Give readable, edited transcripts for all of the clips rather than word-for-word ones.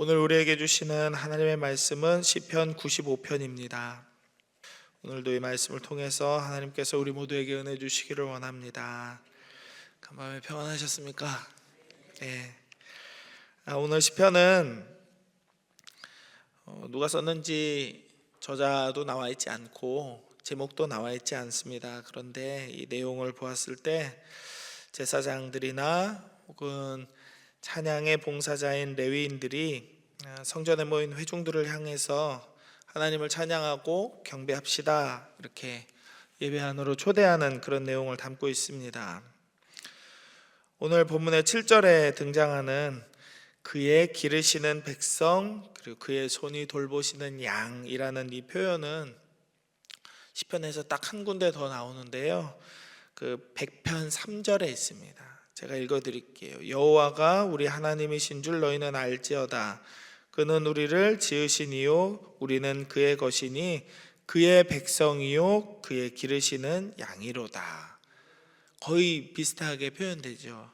오늘 우리에게 주시는 하나님의 말씀은 시편 95편입니다. 오늘도 이 말씀을 통해서 하나님께서 우리 모두에게 은혜 주시기를 원합니다. 간밤에 평안하셨습니까? 네. 오늘 시편은 누가 썼는지 저자도 나와 있지 않고 제목도 나와 있지 않습니다. 그런데 이 내용을 보았을 때 제사장들이나 혹은 찬양의 봉사자인 레위인들이 성전에 모인 회중들을 향해서 하나님을 찬양하고 경배합시다 이렇게 예배 안으로 초대하는 그런 내용을 담고 있습니다. 오늘 본문의 7절에 등장하는 그의 기르시는 백성 그리고 그의 손이 돌보시는 양이라는 이 표현은 시편에서 딱 한 군데 더 나오는데요, 그 100편 3절에 있습니다. 제가 읽어드릴게요. 여호와가 우리 하나님이신 줄 너희는 알지어다. 그는 우리를 지으시니요 우리는 그의 것이니 그의 백성이요 그의 기르시는 양이로다. 거의 비슷하게 표현되죠.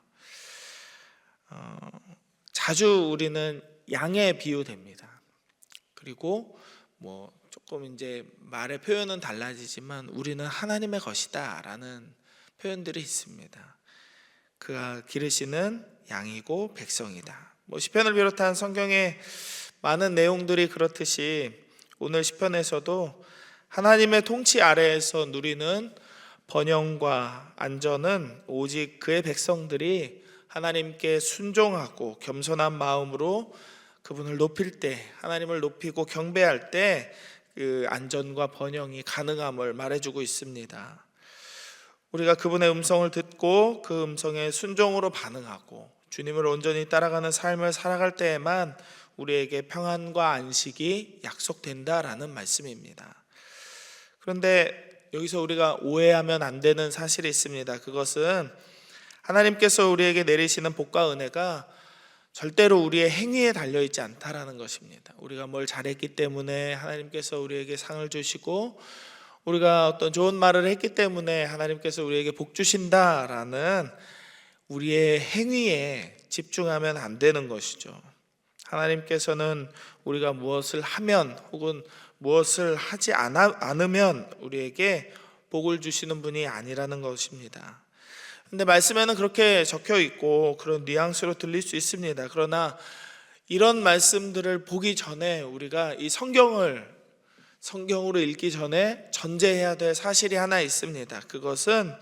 자주 우리는 양에 비유됩니다. 그리고 조금 이제 말의 표현은 달라지지만 우리는 하나님의 것이다 라는 표현들이 있습니다. 그가 기르시는 양이고 백성이다. 시편을 비롯한 성경의 많은 내용들이 그렇듯이 오늘 시편에서도 하나님의 통치 아래에서 누리는 번영과 안전은 오직 그의 백성들이 하나님께 순종하고 겸손한 마음으로 그분을 높일 때, 하나님을 높이고 경배할 때 그 안전과 번영이 가능함을 말해주고 있습니다. 우리가 그분의 음성을 듣고 그 음성에 순종으로 반응하고 주님을 온전히 따라가는 삶을 살아갈 때에만 우리에게 평안과 안식이 약속된다라는 말씀입니다. 그런데 여기서 우리가 오해하면 안 되는 사실이 있습니다. 그것은 하나님께서 우리에게 내리시는 복과 은혜가 절대로 우리의 행위에 달려있지 않다라는 것입니다. 우리가 뭘 잘했기 때문에 하나님께서 우리에게 상을 주시고 우리가 어떤 좋은 말을 했기 때문에 하나님께서 우리에게 복 주신다라는 우리의 행위에 집중하면 안 되는 것이죠. 하나님께서는 우리가 무엇을 하면 혹은 무엇을 하지 않으면 우리에게 복을 주시는 분이 아니라는 것입니다. 근데 말씀에는 그렇게 적혀 있고 그런 뉘앙스로 들릴 수 있습니다. 그러나 이런 말씀들을 보기 전에 우리가 이 성경으로 읽기 전에 전제해야 될 사실이 하나 있습니다. 그것은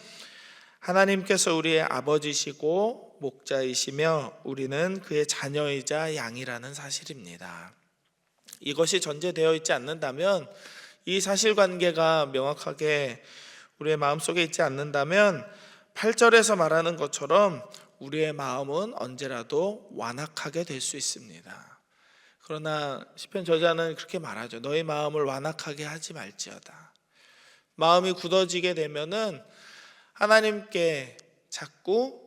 하나님께서 우리의 아버지시고 목자이시며 우리는 그의 자녀이자 양이라는 사실입니다. 이것이 전제되어 있지 않는다면, 이 사실관계가 명확하게 우리의 마음속에 있지 않는다면 8절에서 말하는 것처럼 우리의 마음은 언제라도 완악하게 될 수 있습니다. 그러나 시편 저자는 그렇게 말하죠. 너희 마음을 완악하게 하지 말지어다. 마음이 굳어지게 되면은 하나님께 자꾸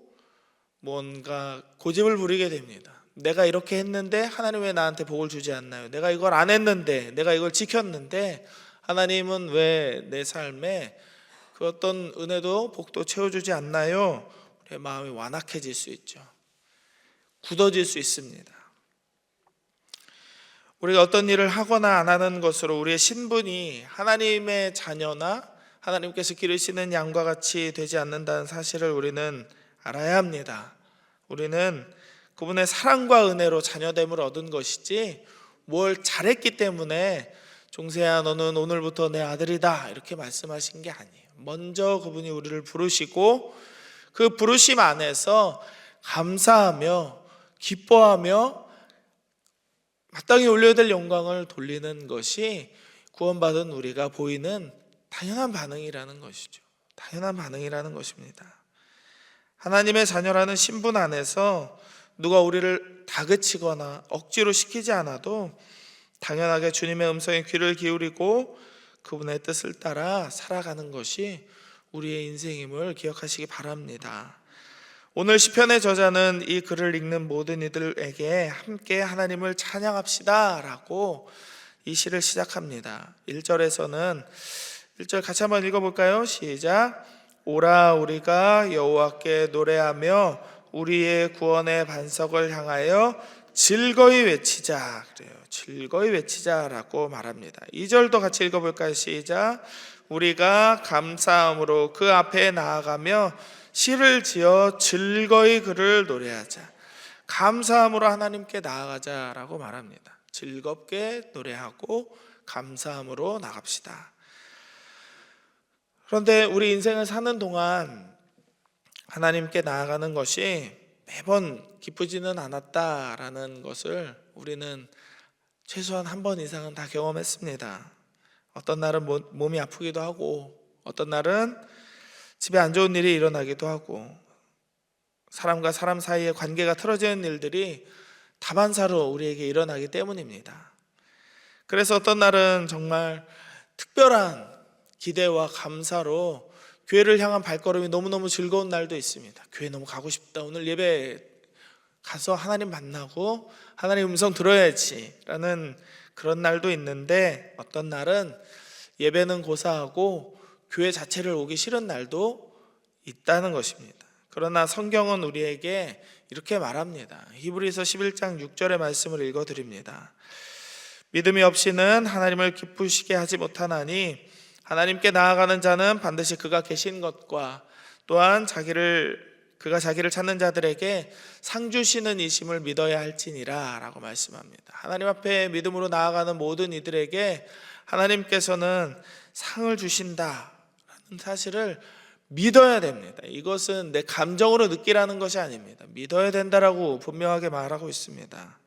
뭔가 고집을 부리게 됩니다. 내가 이렇게 했는데 하나님 왜 나한테 복을 주지 않나요? 내가 이걸 안 했는데, 내가 이걸 지켰는데 하나님은 왜 내 삶에 그 어떤 은혜도 복도 채워주지 않나요? 우리의 마음이 완악해질 수 있죠. 굳어질 수 있습니다. 우리가 어떤 일을 하거나 안 하는 것으로 우리의 신분이 하나님의 자녀나 하나님께서 기르시는 양과 같이 되지 않는다는 사실을 우리는 알아야 합니다. 우리는 그분의 사랑과 은혜로 자녀됨을 얻은 것이지 뭘 잘했기 때문에 종세야 너는 오늘부터 내 아들이다 이렇게 말씀하신 게 아니에요. 먼저 그분이 우리를 부르시고 그 부르심 안에서 감사하며 기뻐하며 마땅히 올려야 될 영광을 돌리는 것이 구원받은 우리가 보이는 당연한 반응이라는 것이죠. 당연한 반응이라는 것입니다. 하나님의 자녀라는 신분 안에서 누가 우리를 다그치거나 억지로 시키지 않아도 당연하게 주님의 음성에 귀를 기울이고 그분의 뜻을 따라 살아가는 것이 우리의 인생임을 기억하시기 바랍니다. 오늘 시편의 저자는 이 글을 읽는 모든 이들에게 함께 하나님을 찬양합시다 라고 이 시를 시작합니다. 1절에서는 1절 같이 한번 읽어볼까요? 시작. 오라 우리가 여호와께 노래하며 우리의 구원의 반석을 향하여 즐거이 외치자 그래요. 즐거이 외치자라고 말합니다. 2절도 같이 읽어볼까요? 시작. 우리가 감사함으로 그 앞에 나아가며 시를 지어 즐거이 그를 노래하자. 감사함으로 하나님께 나아가자라고 말합니다. 즐겁게 노래하고 감사함으로 나갑시다. 그런데 우리 인생을 사는 동안 하나님께 나아가는 것이 매번 기쁘지는 않았다라는 것을 우리는 최소한 한 번 이상은 다 경험했습니다. 어떤 날은 몸이 아프기도 하고, 어떤 날은 집에 안 좋은 일이 일어나기도 하고, 사람과 사람 사이의 관계가 틀어지는 일들이 다반사로 우리에게 일어나기 때문입니다. 그래서 어떤 날은 정말 특별한 기대와 감사로 교회를 향한 발걸음이 너무너무 즐거운 날도 있습니다. 교회 너무 가고 싶다. 오늘 예배 가서 하나님 만나고 하나님 음성 들어야지 라는 그런 날도 있는데, 어떤 날은 예배는 고사하고 교회 자체를 오기 싫은 날도 있다는 것입니다. 그러나 성경은 우리에게 이렇게 말합니다. 히브리서 11장 6절의 말씀을 읽어드립니다. 믿음이 없이는 하나님을 기쁘시게 하지 못하나니 하나님께 나아가는 자는 반드시 그가 계신 것과 또한 그가 자기를 찾는 자들에게 상 주시는 이심을 믿어야 할지니라 라고 말씀합니다. 하나님 앞에 믿음으로 나아가는 모든 이들에게 하나님께서는 상을 주신다라는 사실을 믿어야 됩니다. 이것은 내 감정으로 느끼라는 것이 아닙니다. 믿어야 된다라고 분명하게 말하고 있습니다.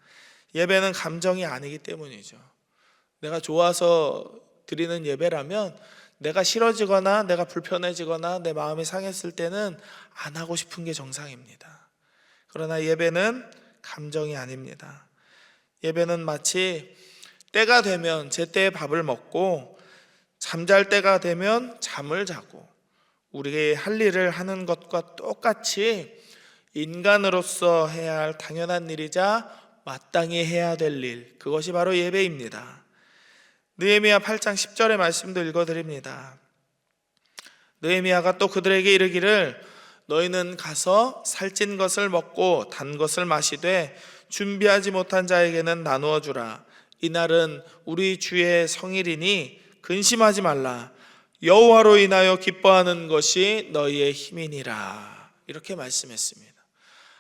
예배는 감정이 아니기 때문이죠. 내가 좋아서 드리는 예배라면 내가 싫어지거나 내가 불편해지거나 내 마음이 상했을 때는 안 하고 싶은 게 정상입니다. 그러나 예배는 감정이 아닙니다. 예배는 마치 때가 되면 제때에 밥을 먹고 잠잘 때가 되면 잠을 자고 우리의 할 일을 하는 것과 똑같이 인간으로서 해야 할 당연한 일이자 마땅히 해야 될 일, 그것이 바로 예배입니다. 느헤미야 8장 10절의 말씀도 읽어드립니다. 느헤미야가 또 그들에게 이르기를 너희는 가서 살찐 것을 먹고 단 것을 마시되 준비하지 못한 자에게는 나누어 주라. 이날은 우리 주의 성일이니 근심하지 말라. 여호와로 인하여 기뻐하는 것이 너희의 힘이니라. 이렇게 말씀했습니다.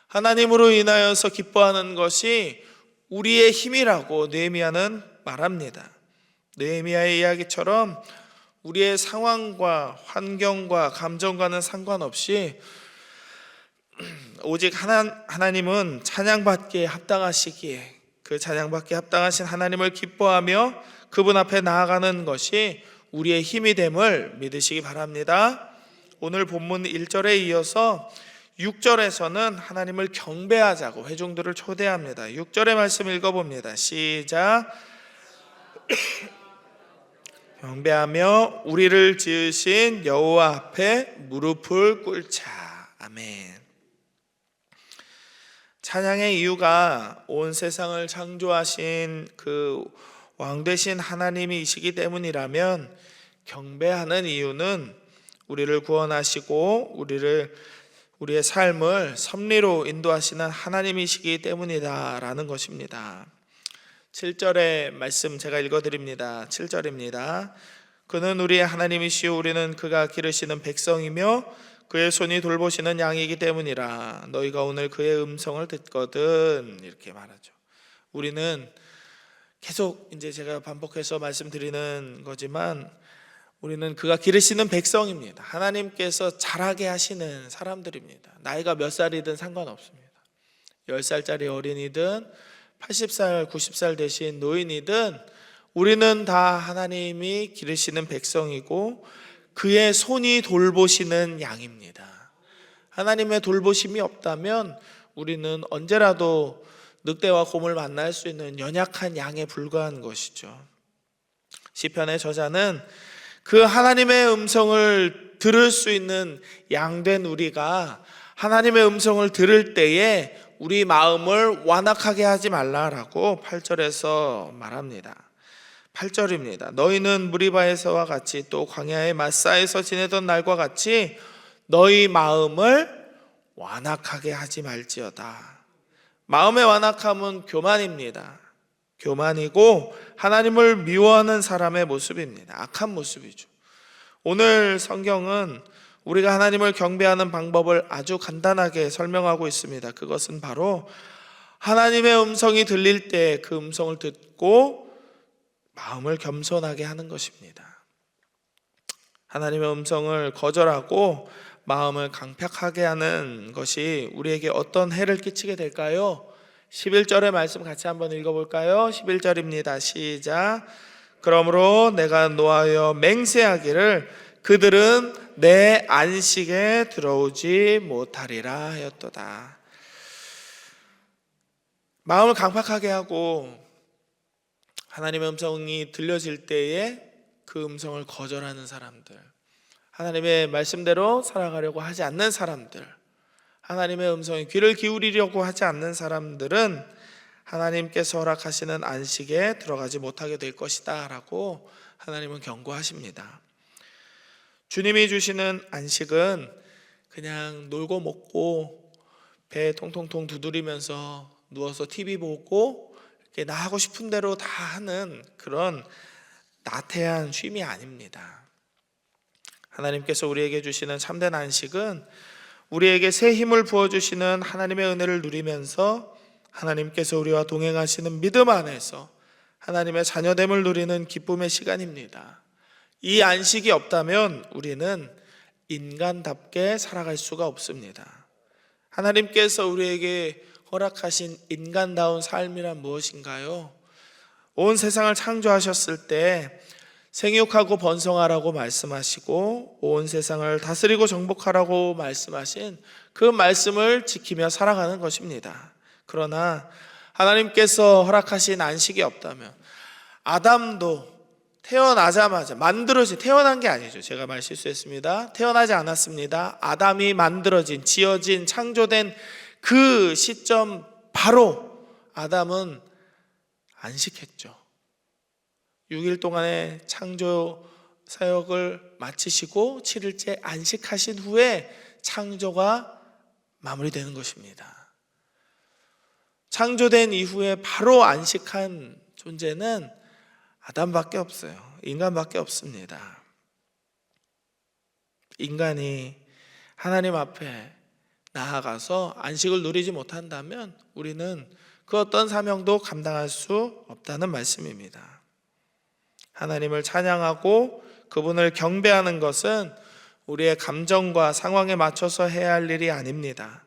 하나님으로 인하여서 기뻐하는 것이 우리의 힘이라고 느헤미야는 말합니다. 느헤미야의 이야기처럼 우리의 상황과 환경과 감정과는 상관없이 오직 하나님은 찬양받기에 합당하시기에 그 찬양받기에 합당하신 하나님을 기뻐하며 그분 앞에 나아가는 것이 우리의 힘이 됨을 믿으시기 바랍니다. 오늘 본문 1절에 이어서 6절에서는 하나님을 경배하자고 회중들을 초대합니다. 6절의 말씀 읽어봅니다. 시작. 경배하며 우리를 지으신 여호와 앞에 무릎을 꿇자. 아멘. 찬양의 이유가 온 세상을 창조하신 그 왕 되신 하나님이시기 때문이라면, 경배하는 이유는 우리를 구원하시고 우리의 삶을 섭리로 인도하시는 하나님이시기 때문이다라는 것입니다. 7절의 말씀 제가 읽어드립니다. 7절입니다. 그는 우리의 하나님이시요 우리는 그가 기르시는 백성이며 그의 손이 돌보시는 양이기 때문이라. 너희가 오늘 그의 음성을 듣거든. 이렇게 말하죠. 우리는 계속 이제 제가 반복해서 말씀드리는 거지만 우리는 그가 기르시는 백성입니다. 하나님께서 자라게 하시는 사람들입니다. 나이가 몇 살이든 상관없습니다. 10살짜리 어린이든 80살, 90살 되신 노인이든 우리는 다 하나님이 기르시는 백성이고 그의 손이 돌보시는 양입니다. 하나님의 돌보심이 없다면 우리는 언제라도 늑대와 곰을 만날 수 있는 연약한 양에 불과한 것이죠. 시편의 저자는 그 하나님의 음성을 들을 수 있는 양된 우리가 하나님의 음성을 들을 때에 우리 마음을 완악하게 하지 말라라고 8절에서 말합니다. 8절입니다. 너희는 무리바에서와 같이 또 광야의 마사에서 지내던 날과 같이 너희 마음을 완악하게 하지 말지어다. 마음의 완악함은 교만입니다. 교만이고 하나님을 미워하는 사람의 모습입니다. 악한 모습이죠. 오늘 성경은 우리가 하나님을 경배하는 방법을 아주 간단하게 설명하고 있습니다. 그것은 바로 하나님의 음성이 들릴 때 그 음성을 듣고 마음을 겸손하게 하는 것입니다. 하나님의 음성을 거절하고 마음을 강팍하게 하는 것이 우리에게 어떤 해를 끼치게 될까요? 11절의 말씀 같이 한번 읽어볼까요? 11절입니다. 시작. 그러므로 내가 노하여 맹세하기를 그들은 내 안식에 들어오지 못하리라 하였도다. 마음을 강팍하게 하고 하나님의 음성이 들려질 때에 그 음성을 거절하는 사람들, 하나님의 말씀대로 살아가려고 하지 않는 사람들, 하나님의 음성에 귀를 기울이려고 하지 않는 사람들은 하나님께서 허락하시는 안식에 들어가지 못하게 될 것이다 라고 하나님은 경고하십니다. 주님이 주시는 안식은 그냥 놀고 먹고 배 통통통 두드리면서 누워서 TV 보고 이렇게 나 하고 싶은 대로 다 하는 그런 나태한 쉼이 아닙니다. 하나님께서 우리에게 주시는 참된 안식은 우리에게 새 힘을 부어주시는 하나님의 은혜를 누리면서 하나님께서 우리와 동행하시는 믿음 안에서 하나님의 자녀됨을 누리는 기쁨의 시간입니다. 이 안식이 없다면 우리는 인간답게 살아갈 수가 없습니다. 하나님께서 우리에게 허락하신 인간다운 삶이란 무엇인가요? 온 세상을 창조하셨을 때 생육하고 번성하라고 말씀하시고 온 세상을 다스리고 정복하라고 말씀하신 그 말씀을 지키며 살아가는 것입니다. 그러나 하나님께서 허락하신 안식이 없다면 아담도 태어나자마자 태어난 게 아니죠. 제가 말 실수했습니다. 태어나지 않았습니다. 아담이 만들어진, 지어진, 창조된 그 시점 바로 아담은 안식했죠. 6일 동안의 창조 사역을 마치시고 7일째 안식하신 후에 창조가 마무리되는 것입니다. 창조된 이후에 바로 안식한 존재는 아담밖에 없어요. 인간밖에 없습니다. 인간이 하나님 앞에 나아가서 안식을 누리지 못한다면 우리는 그 어떤 사명도 감당할 수 없다는 말씀입니다. 하나님을 찬양하고 그분을 경배하는 것은 우리의 감정과 상황에 맞춰서 해야 할 일이 아닙니다.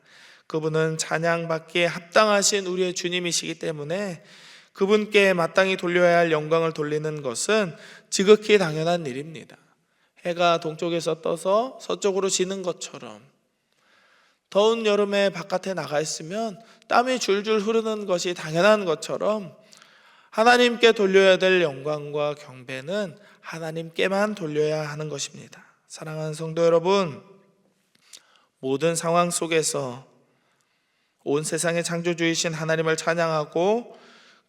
그분은 찬양받기에 합당하신 우리의 주님이시기 때문에 그분께 마땅히 돌려야 할 영광을 돌리는 것은 지극히 당연한 일입니다. 해가 동쪽에서 떠서 서쪽으로 지는 것처럼 더운 여름에 바깥에 나가 있으면 땀이 줄줄 흐르는 것이 당연한 것처럼 하나님께 돌려야 될 영광과 경배는 하나님께만 돌려야 하는 것입니다. 사랑하는 성도 여러분, 모든 상황 속에서 온 세상의 창조주이신 하나님을 찬양하고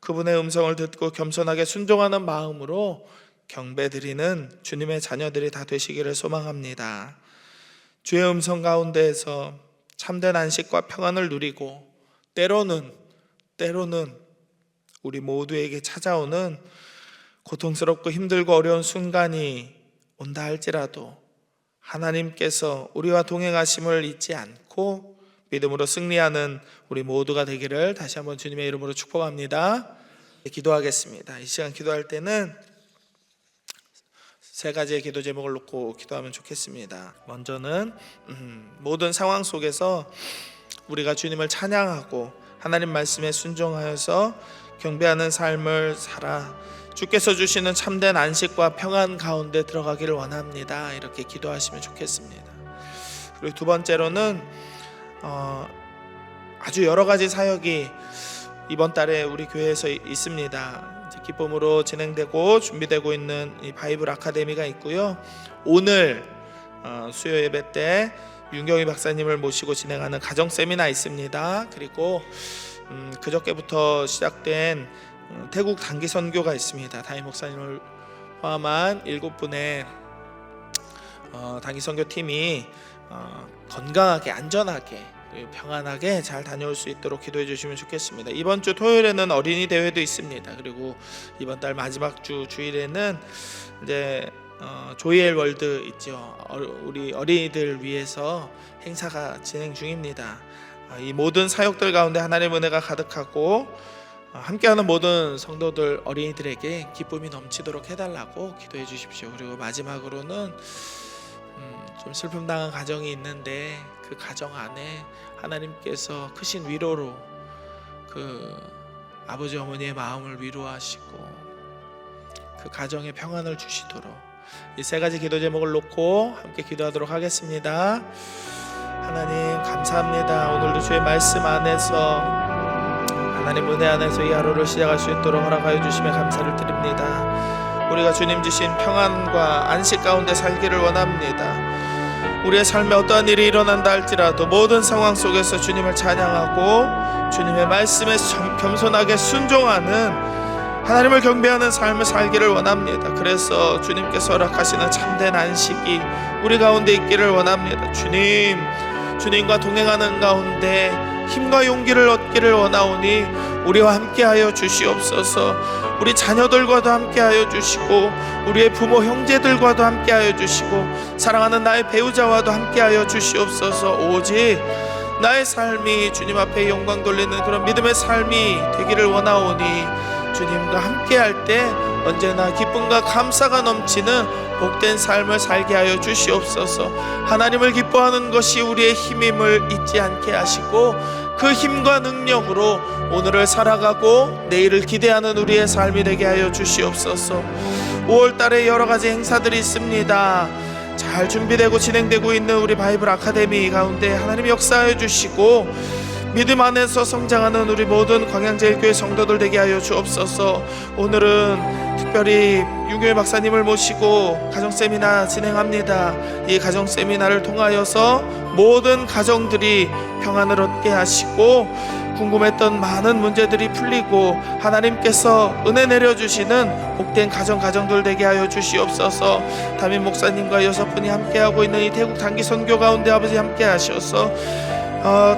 그분의 음성을 듣고 겸손하게 순종하는 마음으로 경배드리는 주님의 자녀들이 다 되시기를 소망합니다. 주의 음성 가운데에서 참된 안식과 평안을 누리고 때로는 우리 모두에게 찾아오는 고통스럽고 힘들고 어려운 순간이 온다 할지라도 하나님께서 우리와 동행하심을 잊지 않고 믿음으로 승리하는 우리 모두가 되기를 다시 한번 주님의 이름으로 축복합니다. 기도하겠습니다. 이 시간 기도할 때는 세 가지의 기도 제목을 놓고 기도하면 좋겠습니다. 먼저는 모든 상황 속에서 우리가 주님을 찬양하고 하나님 말씀에 순종하여서 경배하는 삶을 살아 주께서 주시는 참된 안식과 평안 가운데 들어가기를 원합니다. 이렇게 기도하시면 좋겠습니다. 그리고 두 번째로는 아주 여러 가지 사역이 이번 달에 우리 교회에서 있습니다. 이제 기쁨으로 진행되고 준비되고 있는 이 바이블 아카데미가 있고요. 오늘 수요 예배 때 윤경희 박사님을 모시고 진행하는 가정 세미나 있습니다. 그리고 그저께부터 시작된 태국 단기 선교가 있습니다. 담임 목사님을 포함한 7분의 단기 선교 팀이 건강하게 안전하게 평안하게 잘 다녀올 수 있도록 기도해 주시면 좋겠습니다. 이번 주 토요일에는 어린이 대회도 있습니다. 그리고 이번 달 마지막 주 주일에는 이제 조이엘 월드 있죠. 우리 어린이들 위해서 행사가 진행 중입니다. 이 모든 사역들 가운데 하나님의 은혜가 가득하고 함께하는 모든 성도들 어린이들에게 기쁨이 넘치도록 해달라고 기도해 주십시오. 그리고 마지막으로는 좀 슬픔 당한 가정이 있는데 그 가정 안에 하나님께서 크신 위로로 그 아버지 어머니의 마음을 위로하시고 그 가정에 평안을 주시도록 이 세 가지 기도 제목을 놓고 함께 기도하도록 하겠습니다. 하나님 감사합니다. 오늘도 주의 말씀 안에서 하나님 은혜 안에서 이 하루를 시작할 수 있도록 허락하여 주시며 감사를 드립니다. 우리가 주님 주신 평안과 안식 가운데 살기를 원합니다. 우리의 삶에 어떠한 일이 일어난다 할지라도 모든 상황 속에서 주님을 찬양하고 주님의 말씀에 겸손하게 순종하는 하나님을 경배하는 삶을 살기를 원합니다. 그래서 주님께서 허락하시는 참된 안식이 우리 가운데 있기를 원합니다. 주님과 동행하는 가운데 힘과 용기를 얻기를 원하오니 우리와 함께하여 주시옵소서. 우리 자녀들과도 함께하여 주시고 우리의 부모 형제들과도 함께하여 주시고 사랑하는 나의 배우자와도 함께하여 주시옵소서. 오직 나의 삶이 주님 앞에 영광 돌리는 그런 믿음의 삶이 되기를 원하오니 주님과 함께할 때 언제나 기쁨과 감사가 넘치는 복된 삶을 살게 하여 주시옵소서. 하나님을 기뻐하는 것이 우리의 힘임을 잊지 않게 하시고 그 힘과 능력으로 오늘을 살아가고 내일을 기대하는 우리의 삶이 되게 하여 주시옵소서. 5월달에 여러가지 행사들이 있습니다. 잘 준비되고 진행되고 있는 우리 바이블 아카데미 가운데 하나님 역사하여 주시고 믿음 안에서 성장하는 우리 모든 광양제일교회 성도들 되게 하여 주옵소서. 오늘은 특별히 윤교회 박사님을 모시고 가정세미나 진행합니다. 이 가정세미나를 통하여서 모든 가정들이 평안을 얻게 하시고 궁금했던 많은 문제들이 풀리고 하나님께서 은혜 내려주시는 복된 가정들 되게 하여 주시옵소서. 담임 목사님과 6분이 함께하고 있는 이 태국 단기 선교 가운데 아버지 함께 하셔서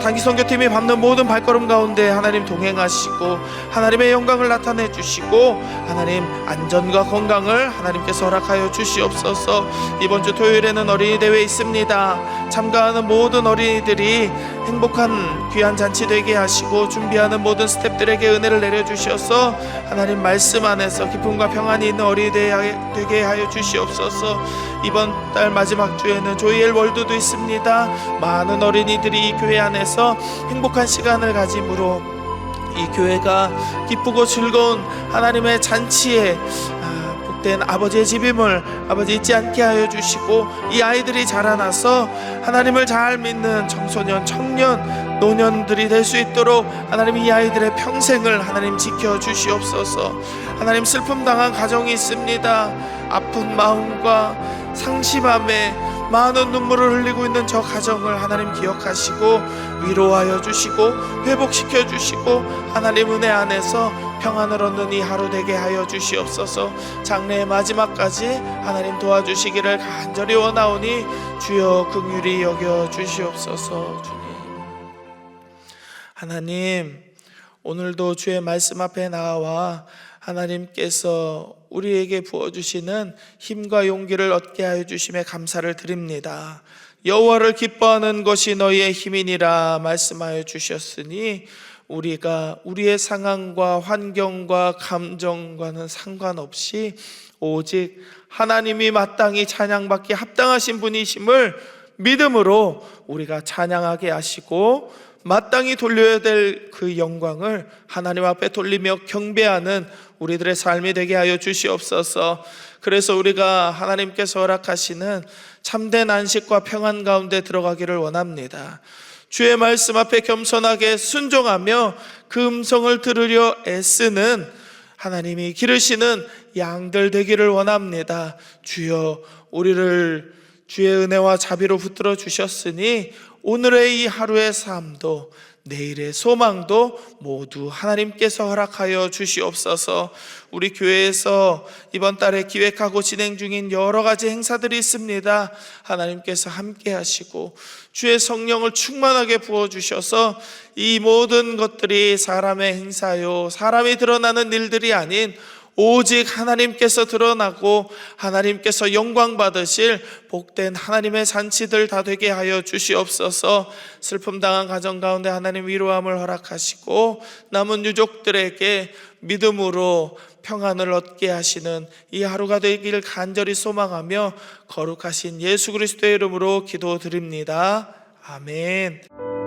단기 선교팀이 밟는 모든 발걸음 가운데 하나님 동행하시고 하나님의 영광을 나타내 주시고 하나님 안전과 건강을 하나님께서 허락하여 주시옵소서. 이번 주 토요일에는 어린이 대회 있습니다. 참가하는 모든 어린이들이 행복한 귀한 잔치 되게 하시고 준비하는 모든 스태프들에게 은혜를 내려주셔서 하나님 말씀 안에서 기쁨과 평안이 있는 어린이 대회 되게 하여 주시옵소서. 이번 달 마지막 주에는 조이엘 월드도 있습니다. 많은 어린이들이 이 교회 안에서 행복한 시간을 가짐으로 이 교회가 기쁘고 즐거운 하나님의 잔치에 복된 아버지의 집임을 아버지 잊지 않게 하여 주시고 이 아이들이 자라나서 하나님을 잘 믿는 청소년, 청년, 노년들이 될 수 있도록 하나님 이 아이들의 평생을 하나님 지켜주시옵소서. 하나님 슬픔 당한 가정이 있습니다. 아픈 마음과 상심함에 많은 눈물을 흘리고 있는 저 가정을 하나님 기억하시고 위로하여 주시고 회복시켜 주시고 하나님 은혜 안에서 평안을 얻는 이 하루 되게 하여 주시옵소서. 장래의 마지막까지 하나님 도와주시기를 간절히 원하오니 주여 긍휼히 여겨 주시옵소서. 주님, 하나님 오늘도 주의 말씀 앞에 나와 하나님께서 우리에게 부어주시는 힘과 용기를 얻게 하여 주심에 감사를 드립니다. 여호와를 기뻐하는 것이 너희의 힘이니라 말씀하여 주셨으니 우리가 우리의 상황과 환경과 감정과는 상관없이 오직 하나님이 마땅히 찬양받기 합당하신 분이심을 믿음으로 우리가 찬양하게 하시고 마땅히 돌려야 될 그 영광을 하나님 앞에 돌리며 경배하는 우리들의 삶이 되게 하여 주시옵소서. 그래서 우리가 하나님께서 허락하시는 참된 안식과 평안 가운데 들어가기를 원합니다. 주의 말씀 앞에 겸손하게 순종하며 그 음성을 들으려 애쓰는 하나님이 기르시는 양들 되기를 원합니다. 주여 우리를 주의 은혜와 자비로 붙들어 주셨으니 오늘의 이 하루의 삶도 내일의 소망도 모두 하나님께서 허락하여 주시옵소서. 우리 교회에서 이번 달에 기획하고 진행 중인 여러 가지 행사들이 있습니다. 하나님께서 함께 하시고 주의 성령을 충만하게 부어주셔서 이 모든 것들이 사람의 행사요, 사람이 드러나는 일들이 아닌 오직 하나님께서 드러나고 하나님께서 영광 받으실 복된 하나님의 잔치들 다 되게 하여 주시옵소서. 슬픔 당한 가정 가운데 하나님 위로함을 허락하시고 남은 유족들에게 믿음으로 평안을 얻게 하시는 이 하루가 되기를 간절히 소망하며 거룩하신 예수 그리스도의 이름으로 기도드립니다. 아멘.